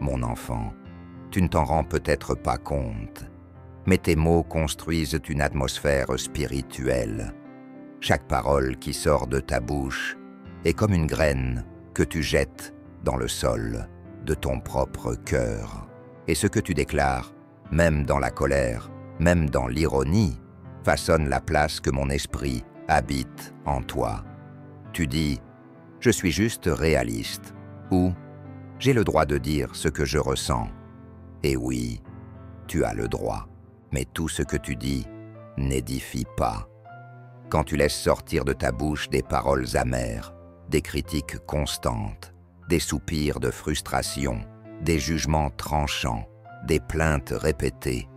Mon enfant, tu ne t'en rends peut-être pas compte, mais tes mots construisent une atmosphère spirituelle. Chaque parole qui sort de ta bouche est comme une graine que tu jettes dans le sol de ton propre cœur. Et ce que tu déclares, même dans la colère, même dans l'ironie, façonne la place que mon esprit habite en toi. Tu dis « Je suis juste réaliste » ou « J'ai le droit de dire ce que je ressens ». Et oui, tu as le droit, mais tout ce que tu dis n'édifie pas. Quand tu laisses sortir de ta bouche des paroles amères, des critiques constantes, des soupirs de frustration, des jugements tranchants, des plaintes répétées,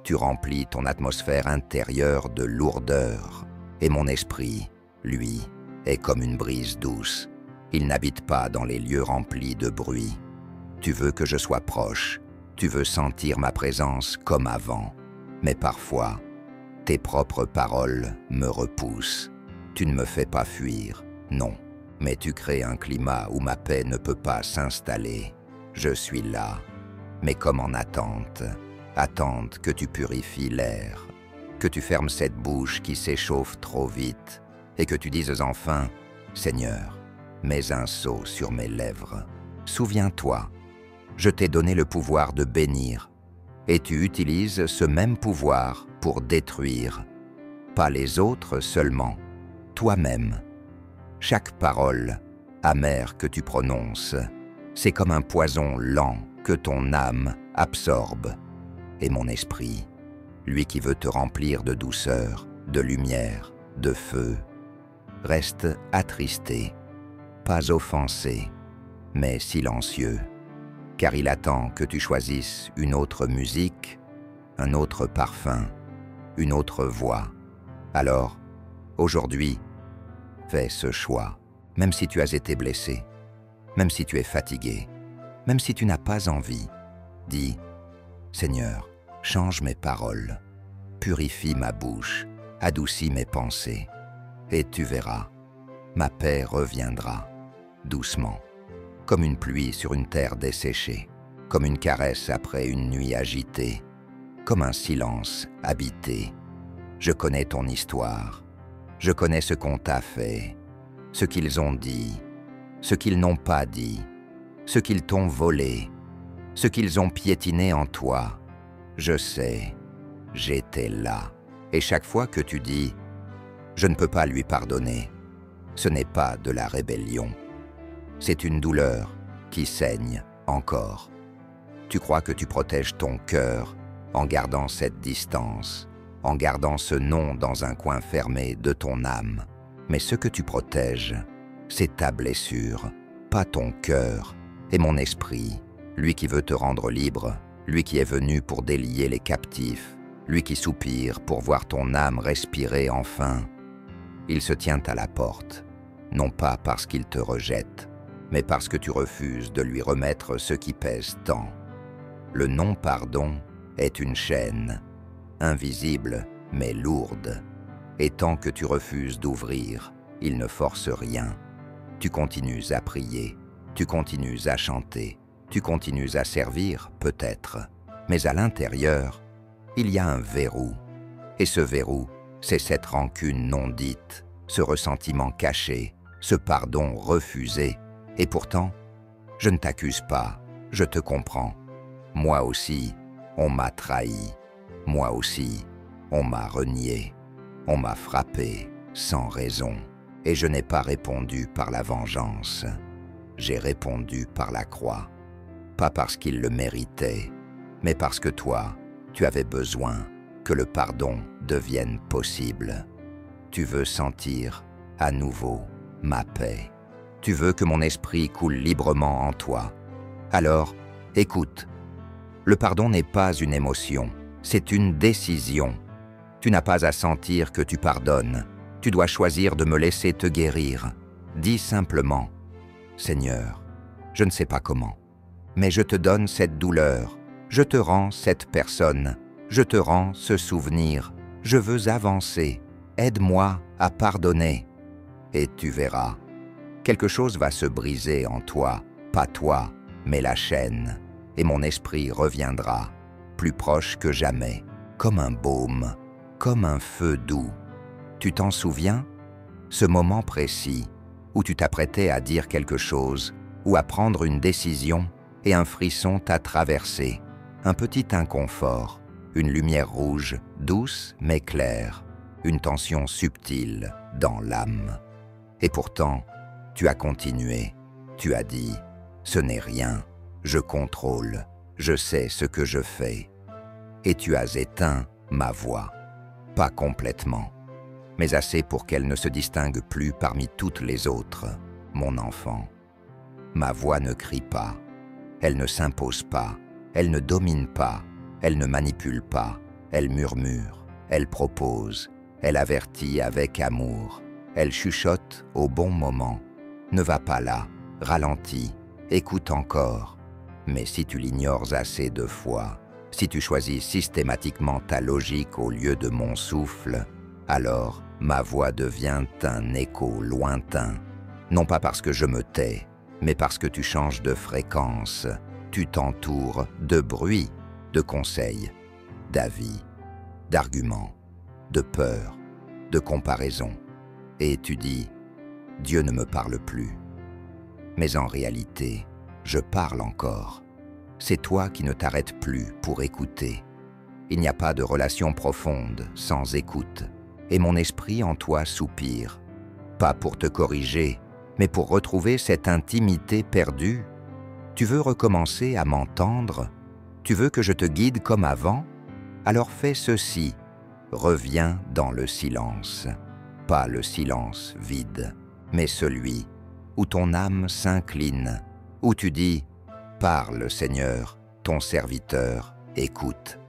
tu remplis ton atmosphère intérieure de lourdeur. Et mon esprit, lui, est comme une brise douce. Il n'habite pas dans les lieux remplis de bruit. Tu veux que je sois proche, tu veux sentir ma présence comme avant. Mais parfois, tes propres paroles me repoussent. Tu ne me fais pas fuir, non. Mais tu crées un climat où ma paix ne peut pas s'installer. Je suis là, mais comme en attente. Attente que tu purifies l'air, que tu fermes cette bouche qui s'échauffe trop vite et que tu dises enfin « Seigneur, mets un sceau sur mes lèvres. Souviens-toi, je t'ai donné le pouvoir de bénir et tu utilises ce même pouvoir pour détruire. Pas les autres seulement, toi-même. Chaque parole amère que tu prononces, c'est comme un poison lent que ton âme absorbe. Et mon esprit, lui qui veut te remplir de douceur, de lumière, de feu, reste attristé, pas offensé, mais silencieux, car il attend que tu choisisses une autre musique, un autre parfum, une autre voix. Alors, aujourd'hui, fais ce choix, même si tu as été blessé, même si tu es fatigué, même si tu n'as pas envie. Dis « Seigneur, change mes paroles, purifie ma bouche, adoucis mes pensées, et tu verras, ma paix reviendra, doucement, comme une pluie sur une terre desséchée, comme une caresse après une nuit agitée, comme un silence habité. Je connais ton histoire, je connais ce qu'on t'a fait, ce qu'ils ont dit, ce qu'ils n'ont pas dit, ce qu'ils t'ont volé, ce qu'ils ont piétiné en toi. Je sais, j'étais là. Et chaque fois que tu dis « Je ne peux pas lui pardonner », ce n'est pas de la rébellion. C'est une douleur qui saigne encore. Tu crois que tu protèges ton cœur en gardant cette distance, en gardant ce nom dans un coin fermé de ton âme. Mais ce que tu protèges, c'est ta blessure, pas ton cœur et mon esprit, lui qui veut te rendre libre, lui qui est venu pour délier les captifs, lui qui soupire pour voir ton âme respirer enfin. Il se tient à la porte, non pas parce qu'il te rejette, mais parce que tu refuses de lui remettre ce qui pèse tant. Le non-pardon est une chaîne, invisible mais lourde, et tant que tu refuses d'ouvrir, il ne force rien. Tu continues à prier, tu continues à chanter, tu continues à servir, peut-être, mais à l'intérieur, il y a un verrou. Et ce verrou, c'est cette rancune non dite, ce ressentiment caché, ce pardon refusé. Et pourtant, je ne t'accuse pas, je te comprends. Moi aussi, on m'a trahi. Moi aussi, on m'a renié. On m'a frappé sans raison. Et je n'ai pas répondu par la vengeance. J'ai répondu par la croix. Pas parce qu'il le méritait, mais parce que toi, tu avais besoin que le pardon devienne possible. Tu veux sentir à nouveau ma paix. Tu veux que mon esprit coule librement en toi. Alors, écoute, le pardon n'est pas une émotion, c'est une décision. Tu n'as pas à sentir que tu pardonnes. Tu dois choisir de me laisser te guérir. Dis simplement, « Seigneur, je ne sais pas comment, mais je te donne cette douleur, je te rends cette personne, je te rends ce souvenir, je veux avancer, aide-moi à pardonner. » Et tu verras, quelque chose va se briser en toi, pas toi, mais la chaîne. et mon esprit reviendra, plus proche que jamais, comme un baume, comme un feu doux. Tu t'en souviens? Ce moment précis, où tu t'apprêtais à dire quelque chose, ou à prendre une décision, et un frisson t'a traversé, un petit inconfort, une lumière rouge, douce mais claire, une tension subtile dans l'âme. Et pourtant, tu as continué, tu as dit « Ce n'est rien, je contrôle, je sais ce que je fais ». Et tu as éteint ma voix, pas complètement, mais assez pour qu'elle ne se distingue plus parmi toutes les autres, mon enfant. Ma voix ne crie pas, elle ne s'impose pas, elle ne domine pas, elle ne manipule pas, elle murmure, elle propose, elle avertit avec amour, elle chuchote au bon moment. Ne va pas là, ralentis, écoute encore. Mais si tu l'ignores assez de fois, si tu choisis systématiquement ta logique au lieu de mon souffle, alors ma voix devient un écho lointain. Non pas parce que je me tais, mais parce que tu changes de fréquence, tu t'entoures de bruit, de conseils, d'avis, d'arguments, de peur, de comparaison. Et tu dis « Dieu ne me parle plus ». Mais en réalité, je parle encore. C'est toi qui ne t'arrêtes plus pour écouter. Il n'y a pas de relation profonde sans écoute, et mon esprit en toi soupire, pas pour te corriger, mais pour retrouver cette intimité perdue. Tu veux recommencer à m'entendre? Tu veux que je te guide comme avant? Alors fais ceci, reviens dans le silence. Pas le silence vide, mais celui où ton âme s'incline, où tu dis « Parle, Seigneur, ton serviteur, écoute ».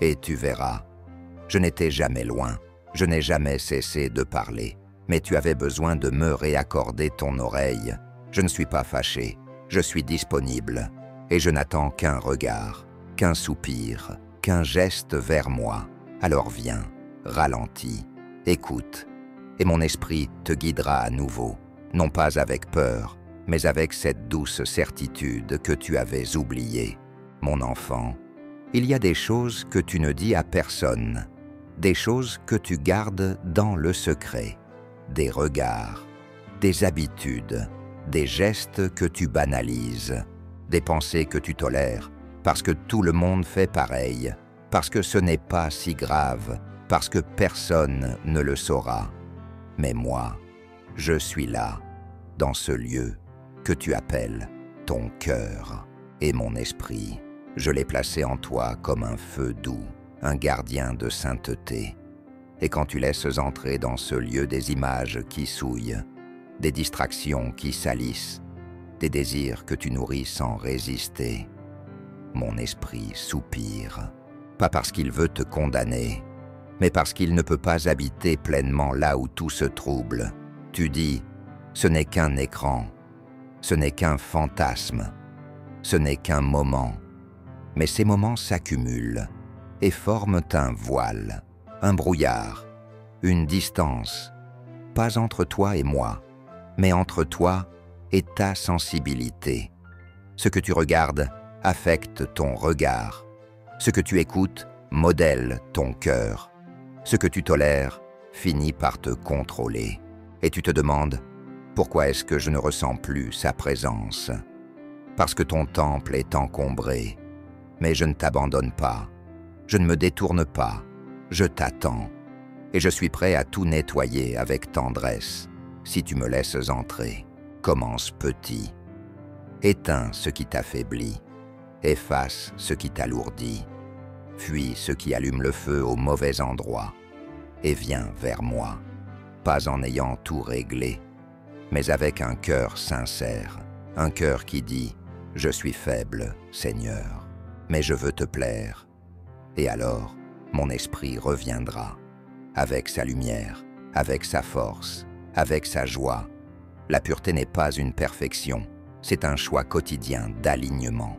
Et tu verras, je n'étais jamais loin, je n'ai jamais cessé de parler, mais tu avais besoin de me réaccorder ton oreille. Je ne suis pas fâché, je suis disponible, et je n'attends qu'un regard, qu'un soupir, qu'un geste vers moi. Alors viens, ralentis, écoute, et mon esprit te guidera à nouveau, non pas avec peur, mais avec cette douce certitude que tu avais oubliée. Mon enfant, il y a des choses que tu ne dis à personne, des choses que tu gardes dans le secret, des regards, des habitudes, des gestes que tu banalises, des pensées que tu tolères, parce que tout le monde fait pareil, parce que ce n'est pas si grave, parce que personne ne le saura. Mais moi, je suis là, dans ce lieu que tu appelles ton cœur, et mon esprit. Je l'ai placé en toi comme un feu doux, un gardien de sainteté. Et quand tu laisses entrer dans ce lieu des images qui souillent, des distractions qui salissent, des désirs que tu nourris sans résister, mon esprit soupire, pas parce qu'il veut te condamner, mais parce qu'il ne peut pas habiter pleinement là où tout se trouble. Tu dis, ce n'est qu'un écran, ce n'est qu'un fantasme, ce n'est qu'un moment. Mais ces moments s'accumulent et forment un voile, un brouillard, une distance, pas entre toi et moi, mais entre toi et ta sensibilité. Ce que tu regardes affecte ton regard, ce que tu écoutes modèle ton cœur, ce que tu tolères finit par te contrôler. Et tu te demandes, pourquoi est-ce que je ne ressens plus sa présence? Parce que ton temple est encombré. Mais je ne t'abandonne pas, je ne me détourne pas, je t'attends, et je suis prêt à tout nettoyer avec tendresse, si tu me laisses entrer. Commence petit. Éteins ce qui t'affaiblit, efface ce qui t'alourdit, fuis ce qui allume le feu au mauvais endroit, et viens vers moi, pas en ayant tout réglé, mais avec un cœur sincère, un cœur qui dit « Je suis faible, Seigneur, mais je veux te plaire ». Et alors, mon esprit reviendra, avec sa lumière, avec sa force, avec sa joie. La pureté n'est pas une perfection, c'est un choix quotidien d'alignement,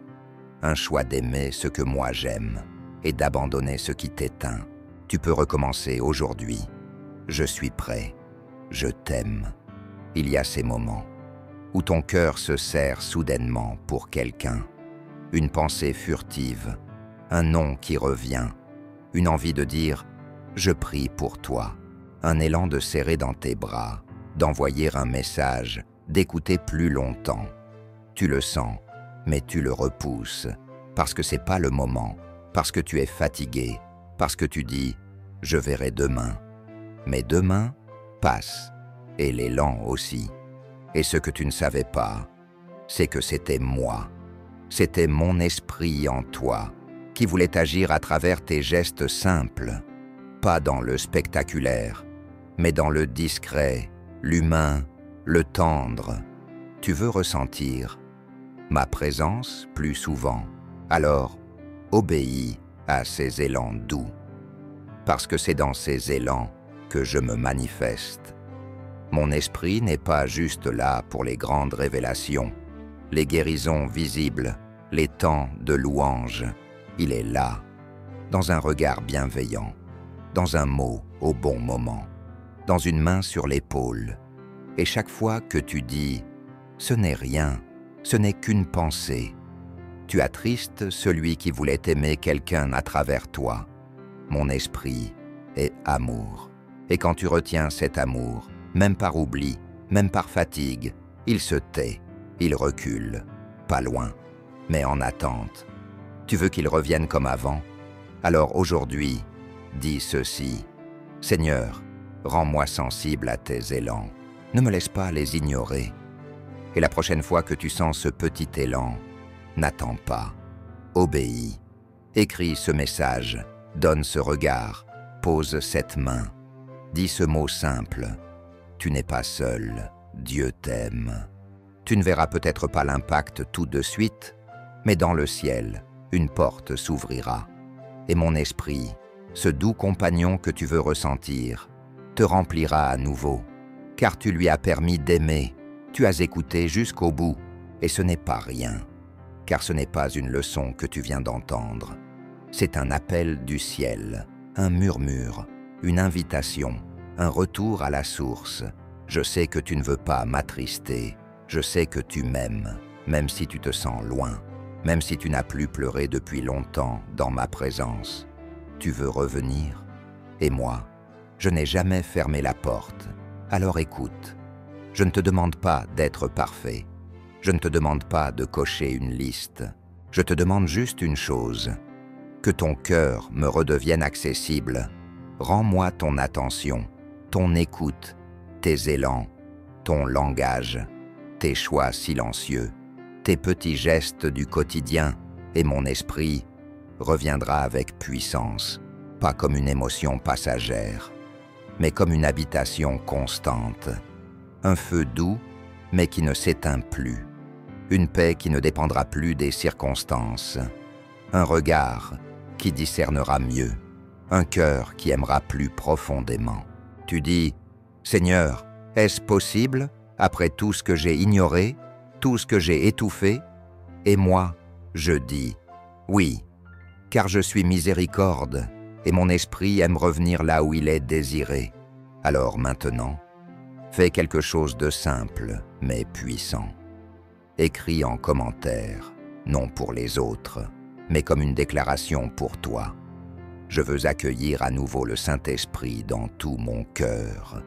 un choix d'aimer ce que moi j'aime et d'abandonner ce qui t'éteint. Tu peux recommencer aujourd'hui. Je suis prêt, je t'aime. Il y a ces moments où ton cœur se serre soudainement pour quelqu'un, une pensée furtive, un nom qui revient, une envie de dire « je prie pour toi », un élan de serrer dans tes bras, d'envoyer un message, d'écouter plus longtemps. Tu le sens, mais tu le repousses, parce que c'est pas le moment, parce que tu es fatigué, parce que tu dis « je verrai demain ». Mais demain passe, et l'élan aussi. Et ce que tu ne savais pas, c'est que c'était moi. C'était mon esprit en toi, qui voulait agir à travers tes gestes simples, pas dans le spectaculaire, mais dans le discret, l'humain, le tendre. Tu veux ressentir ma présence plus souvent, alors obéis à ces élans doux, parce que c'est dans ces élans que je me manifeste. Mon esprit n'est pas juste là pour les grandes révélations, les guérisons visibles, les temps de louange. Il est là, dans un regard bienveillant, dans un mot au bon moment, dans une main sur l'épaule. Et chaque fois que tu dis « ce n'est rien, ce n'est qu'une pensée », tu attristes celui qui voulait aimer quelqu'un à travers toi. Mon esprit est amour. Et quand tu retiens cet amour, même par oubli, même par fatigue, il se tait, il recule, pas loin, mais en attente. Tu veux qu'il revienne comme avant? Alors aujourd'hui, dis ceci: Seigneur, rends-moi sensible à tes élans, ne me laisse pas les ignorer. Et la prochaine fois que tu sens ce petit élan, n'attends pas, obéis, écris ce message, donne ce regard, pose cette main, dis ce mot simple: tu n'es pas seul, Dieu t'aime. Tu ne verras peut-être pas l'impact tout de suite, mais dans le ciel, une porte s'ouvrira. Et mon esprit, ce doux compagnon que tu veux ressentir, te remplira à nouveau, car tu lui as permis d'aimer, tu as écouté jusqu'au bout, et ce n'est pas rien, car ce n'est pas une leçon que tu viens d'entendre. C'est un appel du ciel, un murmure, une invitation, un retour à la source. Je sais que tu ne veux pas m'attrister, je sais que tu m'aimes, même si tu te sens loin, même si tu n'as plus pleuré depuis longtemps dans ma présence. Tu veux revenir? Et moi, je n'ai jamais fermé la porte. Alors écoute, je ne te demande pas d'être parfait, je ne te demande pas de cocher une liste, je te demande juste une chose: que ton cœur me redevienne accessible. Rends-moi ton attention, ton écoute, tes élans, ton langage, tes choix silencieux, tes petits gestes du quotidien, et mon esprit reviendra avec puissance, pas comme une émotion passagère, mais comme une habitation constante, un feu doux, mais qui ne s'éteint plus, une paix qui ne dépendra plus des circonstances, un regard qui discernera mieux, un cœur qui aimera plus profondément. Tu dis: Seigneur, est-ce possible, après tout ce que j'ai ignoré, tout ce que j'ai étouffé? Et moi, je dis: oui, car je suis miséricorde, et mon esprit aime revenir là où il est désiré. Alors maintenant, fais quelque chose de simple, mais puissant. Écris en commentaire, non pour les autres, mais comme une déclaration pour toi. Je veux accueillir à nouveau le Saint-Esprit dans tout mon cœur.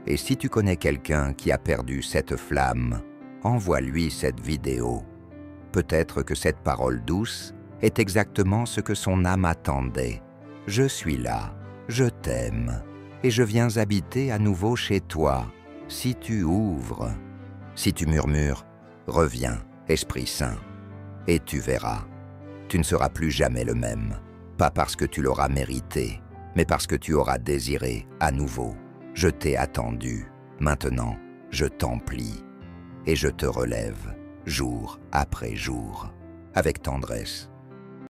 Et si tu connais quelqu'un qui a perdu cette flamme, envoie-lui cette vidéo. Peut-être que cette parole douce est exactement ce que son âme attendait. Je suis là, je t'aime, et je viens habiter à nouveau chez toi, si tu ouvres. Si tu murmures, reviens, Esprit Saint, et tu verras. Tu ne seras plus jamais le même, pas parce que tu l'auras mérité, mais parce que tu auras désiré à nouveau. Je t'ai attendu, maintenant je t'emplis, et je te relève, jour après jour, avec tendresse.